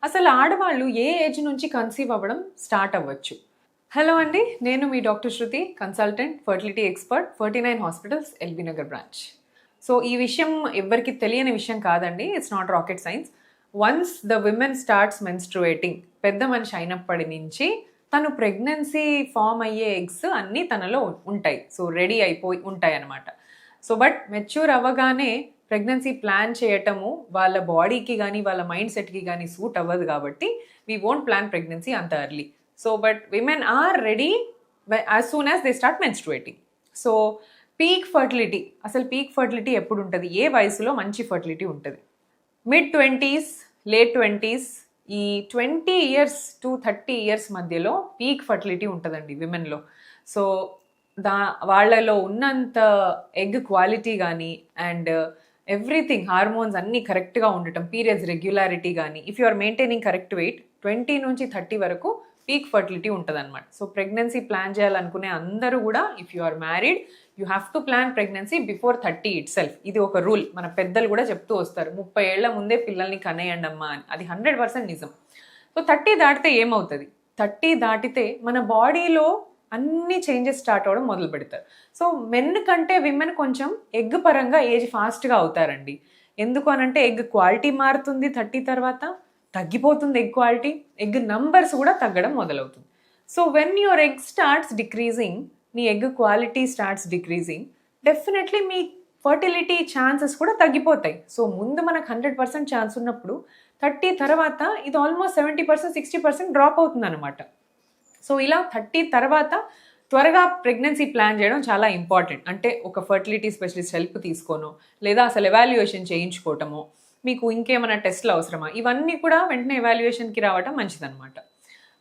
అసలు ఆడవాళ్ళు ఏ ఏజ్ నుంచి కన్సీవ్ అవ్వడం స్టార్ట్ అవ్వచ్చు? హలో అండి, నేను మీ doctor Shruti, consultant, fertility expert, 49 hospitals, LB Nagar branch. So ఈ విషయం ఎవ్వరికి తెలియని విషయం కాదండి. It's not rocket science. Once the women starts menstruating, పెద్ద మనిషి అయినప్పటి నుంచి తను ప్రెగ్నెన్సీ ఫామ్ అయ్యే ఎగ్స్ అన్నీ తనలో ఉంటాయి. సో రెడీ అయిపోయి ఉంటాయి అన్నమాట. సో బట్ మెచ్యూర్ అవ్వగానే ప్రెగ్నెన్సీ ప్లాన్ చేయటము వాళ్ళ బాడీకి కానీ వాళ్ళ మైండ్ సెట్కి కానీ సూట్ అవ్వదు కాబట్టి వీ వోంట్ ప్లాన్ ప్రెగ్నెన్సీ అంత early. So but women are ready as soon as they start menstruating. So peak fertility, అసలు పీక్ ఫర్టిలిటీ ఎప్పుడు ఉంటుంది, ఏ వయసులో మంచి ఫర్టిలిటీ ఉంటుంది? మిడ్-20s, లేట్-20s, ఈ 20 years to 30 years మధ్యలో పీక్ ఫర్టిలిటీ ఉంటుందండి విమెన్లో. సో వాళ్ళలో ఉన్నంత ఎగ్ క్వాలిటీ కానీ అండ్ ఎవ్రీథింగ్, హార్మోన్స్ అన్నీ కరెక్ట్గా ఉండటం, పీరియడ్స్ రెగ్యులారిటీ కానీ, if you are maintaining correct weight, 20 నుంచి 30 వరకు పీక్ ఫర్టిలిటీ ఉంటుంది అనమాట. సో ప్రెగ్నెన్సీ ప్లాన్ చేయాలనుకునే అందరూ కూడా, if you are married, you have to plan pregnancy before 30 itself. ఇది ఒక రూల్, మన పెద్దలు కూడా చెప్తూ వస్తారు. 30 ఏళ్ల ముందే పిల్లల్ని కనేయండి అమ్మా అని. అది 100% నిజం. సో 30 దాటితే ఏమవుతుంది? 30 దాటితే మన బాడీలో అన్ని చేంజెస్ స్టార్ట్ అవ్వడం మొదలు పెడతారు. సో మెన్ కంటే విమెన్ కొంచెం ఎగ్ పరంగా ఏజ్ ఫాస్ట్గా అవుతారండి. ఎందుకు అనంటే ఎగ్ క్వాలిటీ మారుతుంది 30 తర్వాత, తగ్గిపోతుంది ఎగ్ క్వాలిటీ, ఎగ్ నంబర్స్ కూడా తగ్గడం మొదలవుతుంది. So when your egg starts decreasing, నీ egg quality starts decreasing, definitely మీ ఫర్టిలిటీ ఛాన్సెస్ కూడా తగ్గిపోతాయి. సో ముందు మనకు 100% ఛాన్స్ ఉన్నప్పుడు 30 తర్వాత ఇది ఆల్మోస్ట్ 70%, 60% డ్రాప్ అవుతుంది అనమాట. సో ఇలా 30 తర్వాత త్వరగా ప్రెగ్నెన్సీ ప్లాన్ చేయడం చాలా ఇంపార్టెంట్. అంటే ఒక ఫర్టిలిటీ స్పెషలిస్ట్ హెల్ప్ తీసుకోనో, లేదా అసలు ఎవాల్యుయేషన్ చేయించుకోవటమో, మీకు ఇంకేమైనా టెస్ట్లు అవసరమా, ఇవన్నీ కూడా వెంటనే ఎవాల్యుయేషన్కి రావడం మంచిదన్నమాట.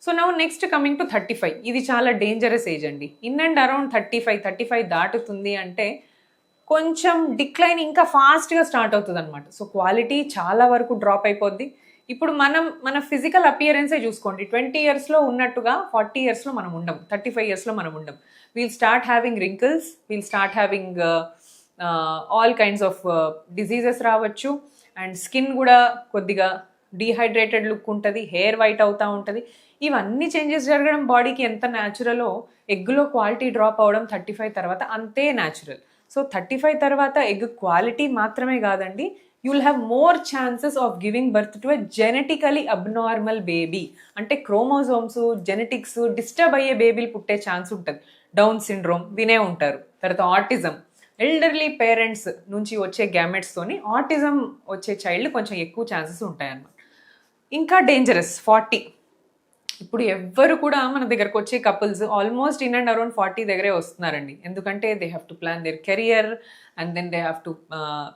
So now next coming to 35. ఇది చాలా డేంజరస్ ఏజ్ అండి. ఇన్ అండ్ అరౌండ్ 35 దాటుతుంది అంటే కొంచెం డిక్లైన్ ఇంకా ఫాస్ట్గా స్టార్ట్ అవుతుంది అనమాట. సో క్వాలిటీ చాలా వరకు డ్రాప్ అయిపోద్ది. ఇప్పుడు మన ఫిజికల్ అపియరెన్సే చూసుకోండి. 20 yearsలో ఉన్నట్టుగా 40 yearsలో మనం ఉండం, 35 yearsలో మనం ఉండం. We'll start having wrinkles, we'll start having all kinds of diseases రావచ్చు. అండ్ స్కిన్ కూడా కొద్దిగా డీహైడ్రేటెడ్ లుక్ ఉంటుంది, హెయిర్ వైట్ అవుతూ ఉంటుంది. ఇవన్నీ చేంజెస్ జరగడం బాడీకి ఎంత న్యాచురలో, ఎగ్లో క్వాలిటీ డ్రాప్ అవ్వడం 35 తర్వాత అంతే న్యాచురల్. సో 35 తర్వాత ఎగ్ క్వాలిటీ మాత్రమే కాదండి, you will have more chances of giving birth to a genetically abnormal baby. అంటే క్రోమోజోమ్స్, జెనెటిక్స్ డిస్టర్బ్ అయ్యే బేబీలు పుట్టే ఛాన్స్ ఉంటుంది. డౌన్ సిండ్రోమ్ వినే ఉంటారు. తర్వాత ఆటిజం, ఎల్డర్లీ పేరెంట్స్ నుంచి వచ్చే గ్యామెట్స్తోని ఆటిజం వచ్చే చైల్డ్ కొంచెం ఎక్కువ ఛాన్సెస్ ఉంటాయి అన్నమాట. ఇంకా డేంజరస్ 40. ఇప్పుడు ఎవ్వరు కూడా మన దగ్గరకు వచ్చే couples almost in and around 40 దగ్గరే వస్తున్నారండి. ఎందుకంటే they have to plan their career and then they have to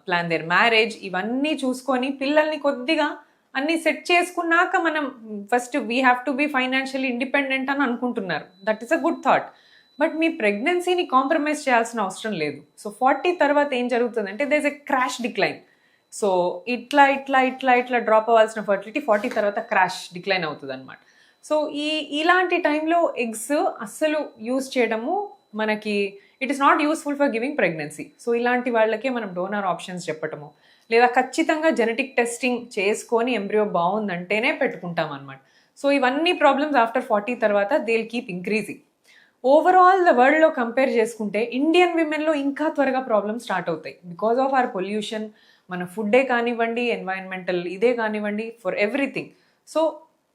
plan their marriage. ఇవన్నీ చూసుకొని పిల్లల్ని కొద్దిగా అన్నీ సెట్ చేసుకున్నాక మనం first we have to be financially independent అని అనుకుంటున్నారు. That is a good thought. But మీ ప్రెగ్నెన్సీని కాంప్రమైజ్ చేయాల్సిన అవసరం లేదు. సో 40 తర్వాత ఏం జరుగుతుందంటే they is a crash decline. So ఇట్లా ఇట్లా ఇట్లా ఇట్లా డ్రాప్ అవ్వాల్సిన ఫర్టిలిటీ 40 తర్వాత క్రాష్ డిక్లైన్ అవుతుంది అనమాట. సో ఇలాంటి టైంలో ఎగ్స్ అస్సలు యూజ్ చేయడము మనకి it is not useful for giving pregnancy. So ఇలాంటి వాళ్ళకే మనం డోనర్ ఆప్షన్స్ చెప్పటము, లేదా ఖచ్చితంగా జెనెటిక్ టెస్టింగ్ చేసుకొని ఎంబ్రియో బాగుందంటేనే పెట్టుకుంటాం అనమాట. సో ఇవన్నీ ప్రాబ్లమ్స్ ఆఫ్టర్ 40 తర్వాత they will keep increasing. Overall the వరల్డ్లో కంపేర్ చేసుకుంటే ఇండియన్ విమెన్లో ఇంకా త్వరగా ప్రాబ్లమ్స్ స్టార్ట్ అవుతాయి. బికాస్ ఆఫ్ అవర్ పొల్యూషన్, మన ఫుడ్డే కానివ్వండి, ఎన్వైరన్మెంటల్ ఇదే కానివ్వండి, ఫర్ ఎవ్రీథింగ్. సో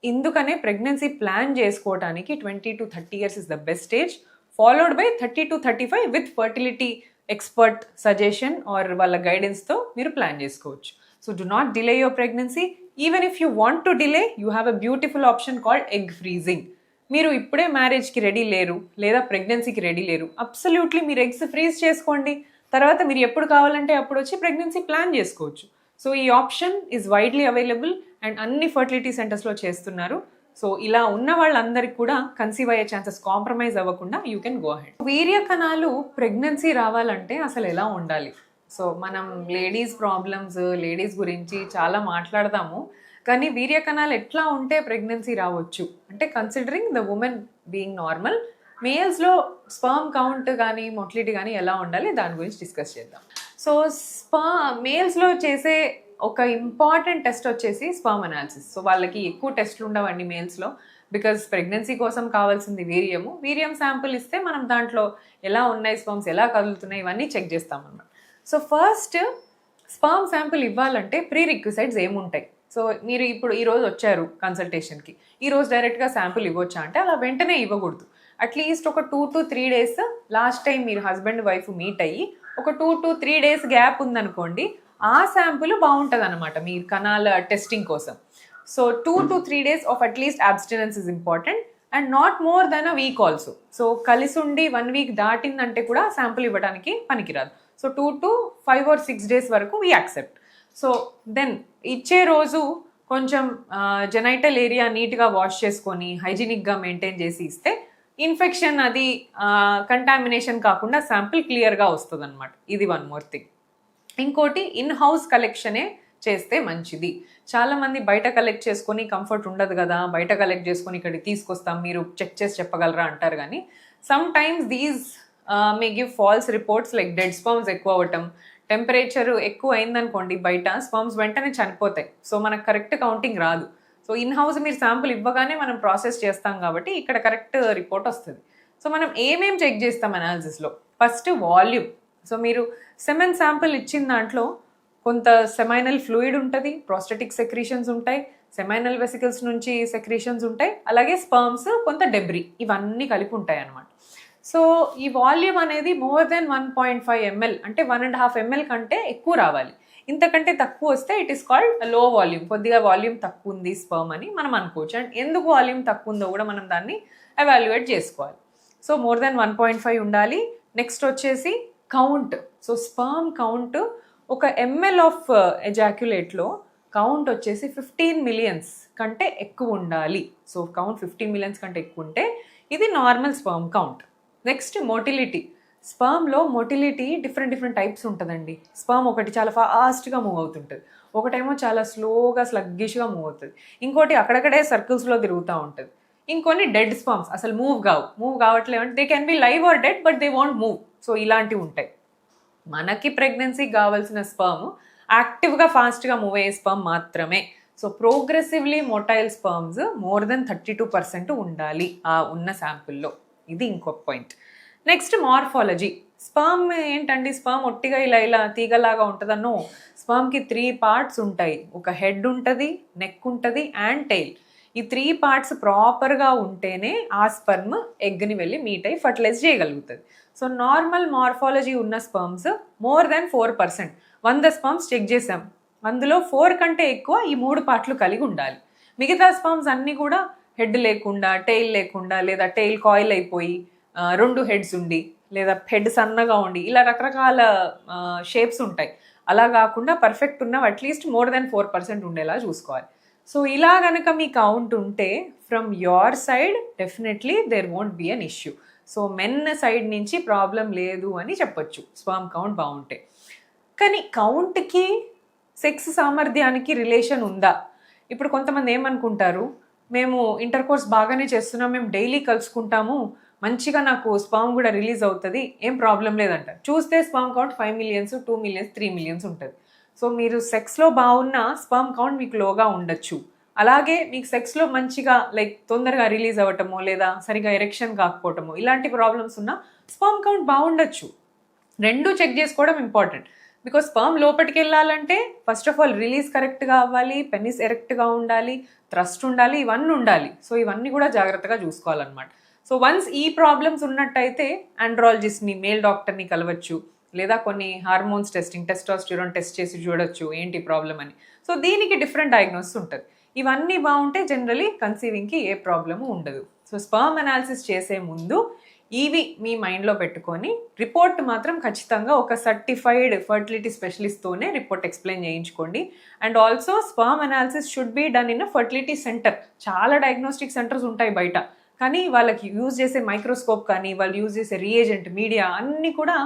ఇందుకనే ప్రెగ్నెన్సీ ప్లాన్ చేసుకోవడానికి 20 to 30 years is the best stage, followed by 30 to 35 with fertility expert suggestion are వాళ్ళ గైడెన్స్తో మీరు ప్లాన్ చేసుకోవచ్చు. So do not delay your pregnancy. Even if you want to delay, you have a beautiful option called egg freezing. మీరు ఇప్పుడే మ్యారేజ్కి ready లేరు, లేదా ప్రెగ్నెన్సీకి ready లేరు, absolutely మీరు ఎగ్స్ ఫ్రీజ్ చేసుకోండి. తర్వాత మీరు ఎప్పుడు కావాలంటే అప్పుడు వచ్చి ప్రెగ్నెన్సీ ప్లాన్ చేసుకోవచ్చు. సో ఈ option is widely available and అన్ని ఫర్టిలిటీ సెంటర్స్లో చేస్తున్నారు. సో ఇలా ఉన్న వాళ్ళందరికీ కూడా కన్సీవ్ అయ్యే ఛాన్సెస్ కాంప్రమైజ్ అవ్వకుండా యూ కెన్ గో అహెడ్. వీర్య కణాలు ప్రెగ్నెన్సీ రావాలంటే అసలు ఎలా ఉండాలి? సో మనం లేడీస్ ప్రాబ్లమ్స్, లేడీస్ గురించి చాలా మాట్లాడదాము, కానీ వీర్య కణాలు ఎట్లా ఉంటే ప్రెగ్నెన్సీ రావచ్చు అంటే considering the woman being normal, మేల్స్లో స్పర్మ్ కౌంట్ కానీ మొటిలిటీ కానీ ఎలా ఉండాలి, దాని గురించి డిస్కస్ చేద్దాం. సో మేల్స్లో చేసే ఒక ఇంపార్టెంట్ టెస్ట్ వచ్చేసి స్పర్మ్ అనాలిసిస్. సో వాళ్ళకి ఎక్కువ టెస్ట్లు ఉండవండి మేల్స్లో, బికాజ్ ప్రెగ్నెన్సీ కోసం కావాల్సింది వీర్యం శాంపుల్ ఇస్తే మనం దాంట్లో ఎలా ఉన్నాయి స్పర్మ్స్, ఎలా కదులుతున్నాయి, ఇవన్నీ చెక్ చేస్తాం అన్నమాట. సో ఫస్ట్ స్పర్మ్ శాంపుల్ ఇవ్వాలంటే ప్రీ రిక్విసైడ్స్ ఏముంటాయి. సో మీరు ఇప్పుడు ఈరోజు వచ్చారు కన్సల్టేషన్కి, ఈరోజు డైరెక్ట్గా శాంపుల్ ఇవ్వచ్చా అంటే అలా వెంటనే ఇవ్వకూడదు. అట్లీస్ట్ ఒక 2 to 3 days లాస్ట్ టైం మీరు హస్బెండ్ వైఫ్ మీట్ అయ్యి ఒక 2 to 3 days గ్యాప్ ఉందనుకోండి, ఆ శాంపుల్ బాగుంటుంది అనమాట మీ కణాల టెస్టింగ్ కోసం. So 2 to 3 days of at least abstinence is important and not more than a week also. So కలిసి ఉండి 1 week దాటిందంటే కూడా శాంపుల్ ఇవ్వడానికి పనికిరాదు. సో 2 to 5 or 6 days వరకు వీ యాక్సెప్ట్. సో దెన్ ఇచ్చే రోజు కొంచెం జెనైటల్ ఏరియా నీట్గా వాష్ చేసుకొని హైజీనిక్గా మెయింటైన్ చేసి ఇస్తే ఇన్ఫెక్షన్ అది కంటామినేషన్ కాకుండా శాంపిల్ క్లియర్గా వస్తుంది అనమాట. ఇది వన్ మోర్ థింగ్. ఇంకోటి ఇన్ హౌస్ కలెక్షనే చేస్తే మంచిది. చాలామంది బయట కలెక్ట్ చేసుకొని కంఫర్ట్ ఉండదు కదా, బయట కలెక్ట్ చేసుకొని ఇక్కడికి తీసుకొస్తాం మీరు చెక్ చేసి చెప్పగలరా అంటారు. కానీ sometimes these may give false reports like dead sperms ఎక్కువ అవ్వటం, టెంపరేచర్ ఎక్కువ అయిందనుకోండి బయట స్పర్మ్స్ వెంటనే చనిపోతాయి. సో మనకు కరెక్ట్ కౌంటింగ్ రాదు. సో ఇన్ హౌస్ మీరు శాంపుల్ ఇవ్వగానే మనం ప్రాసెస్ చేస్తాం కాబట్టి ఇక్కడ కరెక్ట్ రిపోర్ట్ వస్తుంది. సో మనం ఏమేం చెక్ చేస్తాం అనాలిసిస్లో? First volume. సో మీరు సెమెన్ శాంపుల్ ఇచ్చిన దాంట్లో కొంత సెమైనల్ ఫ్లూయిడ్ ఉంటుంది, ప్రోస్టెటిక్ సెక్రీషన్స్ ఉంటాయి, సెమైనల్ వెసికల్స్ నుంచి సెక్రీషన్స్ ఉంటాయి, అలాగే స్పర్మ్స్, కొంత డెబ్రీ, ఇవన్నీ కలిపి ఉంటాయి అన్నమాట. సో ఈ వాల్యూమ్ అనేది మోర్ దెన్ 1.5 ml అంటే 1.5 ml కంటే ఎక్కువ రావాలి. ఇంతకంటే తక్కువ వస్తే ఇట్ ఈస్ కాల్డ్ లో వాల్యూమ్. కొద్దిగా వాల్యూమ్ తక్కువ ఉంది స్పర్మ్ అని మనం అనుకోవచ్చు. అండ్ ఎందుకు వాల్యూమ్ తక్కువ ఉందో కూడా మనం దాన్ని ఎవాల్యుయేట్ చేసుకోవాలి. సో మోర్ దెన్ 1.5 ఉండాలి. నెక్స్ట్ వచ్చేసి కౌంట్. సో స్పర్మ్ కౌంట్ ఒక ml ఆఫ్ ఎజాక్యులేట్లో కౌంట్ వచ్చేసి 15 millions కంటే ఎక్కువ ఉండాలి. సో కౌంట్ 15 millions కంటే ఎక్కువ ఉంటే ఇది normal sperm count. Next motility. స్పర్మ్లో మోటిలిటీ డిఫరెంట్ టైప్స్ ఉంటుందండి. స్పర్మ్ ఒకటి చాలా ఫాస్ట్గా మూవ్ అవుతుంటుంది, ఒకటేమో చాలా స్లోగా స్లగ్గిష్గా మూవ్ అవుతుంది, ఇంకోటి అక్కడక్కడే సర్కిల్స్లో తిరుగుతూ ఉంటుంది, ఇంకొన్ని డెడ్ స్పర్మ్స్ అసలు మూవ్ కావట్లేదు అంటే they can be live are dead but they want move. So ఇలాంటివి ఉంటాయి. మనకి ప్రెగ్నెన్సీకి కావాల్సిన స్పర్మ్ యాక్టివ్గా ఫాస్ట్గా మూవ్ అయ్యే స్పర్మ్ మాత్రమే. So progressively motile sperms more then 32% ఉండాలి ఆ ఉన్న శాంపుల్లో. ఇది ఇంకొక పాయింట్. Next morphology. స్పర్మ్ ఏంటండి, స్పర్మ్ ఒట్టిగా ఇలా తీగలాగా ఉంటుందన్నో. స్పర్మ్కి 3 parts ఉంటాయి. ఒక హెడ్ ఉంటుంది, నెక్ ఉంటుంది అండ్ టెయిల్. ఈ 3 parts ప్రాపర్గా ఉంటేనే ఆ స్పర్మ్ ఎగ్ని వెళ్ళి మీట్ అయ్యి ఫర్టిలైజ్ చేయగలుగుతుంది. సో నార్మల్ మార్ఫాలజీ ఉన్న sperms more than 4%. 100 sperms check చేసాం, అందులో 4 కంటే ఎక్కువ ఈ 3 parts కలిగి ఉండాలి. మిగతా స్పర్మ్స్ అన్నీ కూడా హెడ్ లేకుండా, టెయిల్ లేకుండా, లేదా టెయిల్ కాయిల్ అయిపోయి 2 heads ఉండి, లేదా హెడ్ సన్నగా ఉండి, ఇలా రకరకాల షేప్స్ ఉంటాయి. అలా కాకుండా పర్ఫెక్ట్ ఉన్నవి అట్లీస్ట్ మోర్ దెన్ 4% ఉండేలా చూసుకోవాలి. సో ఇలా కనుక మీ కౌంట్ ఉంటే from your side definitely there won't be an issue. So men side నుంచి ప్రాబ్లం లేదు అని చెప్పొచ్చు స్పర్మ్ కౌంట్ బాగుంటే. కానీ కౌంట్కి సెక్స్ సామర్థ్యానికి రిలేషన్ ఉందా? ఇప్పుడు కొంతమంది ఏమనుకుంటారు, మేము ఇంటర్ కోర్స్ బాగానే చేస్తున్నాం, మేము డైలీ కలుసుకుంటాము, మంచిగా నాకు స్పర్మ్ కూడా రిలీజ్ అవుతుంది, ఏం ప్రాబ్లం లేదంట. చూస్తే sperm count 5 millions, 2 millions, 3 millions ఉంటుంది. సో మీరు సెక్స్లో బాగున్న స్పర్మ్ కౌంట్ మీకు లోగా ఉండొచ్చు. అలాగే మీకు సెక్స్లో మంచిగా లైక్ తొందరగా రిలీజ్ అవ్వటమో, లేదా సరిగా ఎరెక్షన్ కాకపోవటమో, ఇలాంటి ప్రాబ్లమ్స్ ఉన్న స్పర్మ్ కౌంట్ బాగుండొచ్చు. 2 చెక్ చేసుకోవడం ఇంపార్టెంట్. బికాస్ స్పర్మ్ లోపలికి వెళ్ళాలంటే ఫస్ట్ ఆఫ్ ఆల్ రిలీజ్ కరెక్ట్గా అవ్వాలి, పెనిస్ ఎరెక్ట్గా ఉండాలి, థ్రస్ట్ ఉండాలి, ఇవన్నీ ఉండాలి. సో ఇవన్నీ కూడా జాగ్రత్తగా చూసుకోవాలన్నమాట. సో వన్స్ ఈ ప్రాబ్లమ్స్ ఉన్నట్టయితే ఆండ్రాలజిస్ట్ని, మేల్ డాక్టర్ని కలవచ్చు, లేదా కొన్ని హార్మోన్స్ టెస్టింగ్, టెస్టోస్టెరాన్ టెస్ట్ చేసి చూడొచ్చు ఏంటి ప్రాబ్లం అని. సో దీనికి డిఫరెంట్ డయాగ్నోసిస్ ఉంటుంది. ఇవన్నీ బాగుంటే జనరలీ కన్సీవింగ్కి ఏ ప్రాబ్లము ఉండదు. సో స్పర్మ్ అనాలిసిస్ చేసే ముందు ఇవి మీ మైండ్లో పెట్టుకొని రిపోర్ట్ మాత్రం ఖచ్చితంగా ఒక సర్టిఫైడ్ ఫర్టిలిటీ స్పెషలిస్ట్తోనే రిపోర్ట్ ఎక్స్ప్లెయిన్ చేయించుకోండి. And also sperm analysis should be done in a fertility center. చాలా డయాగ్నోస్టిక్ సెంటర్స్ ఉంటాయి బయట, కానీ వాళ్ళకి యూజ్ చేసే మైక్రోస్కోప్ కానీ, వాళ్ళు యూజ్ చేసే రియేజెంట్, మీడియా అన్నీ కూడా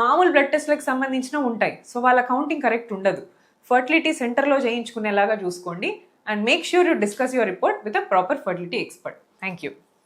మామూలు బ్లడ్ టెస్ట్లకు సంబంధించిన ఉంటాయి. సో వాళ్ళ కౌంటింగ్ కరెక్ట్ ఉండదు. ఫర్టిలిటీ సెంటర్లో చేయించుకునేలాగా చూసుకోండి. And make sure you discuss your report with a proper fertility expert. Thank you.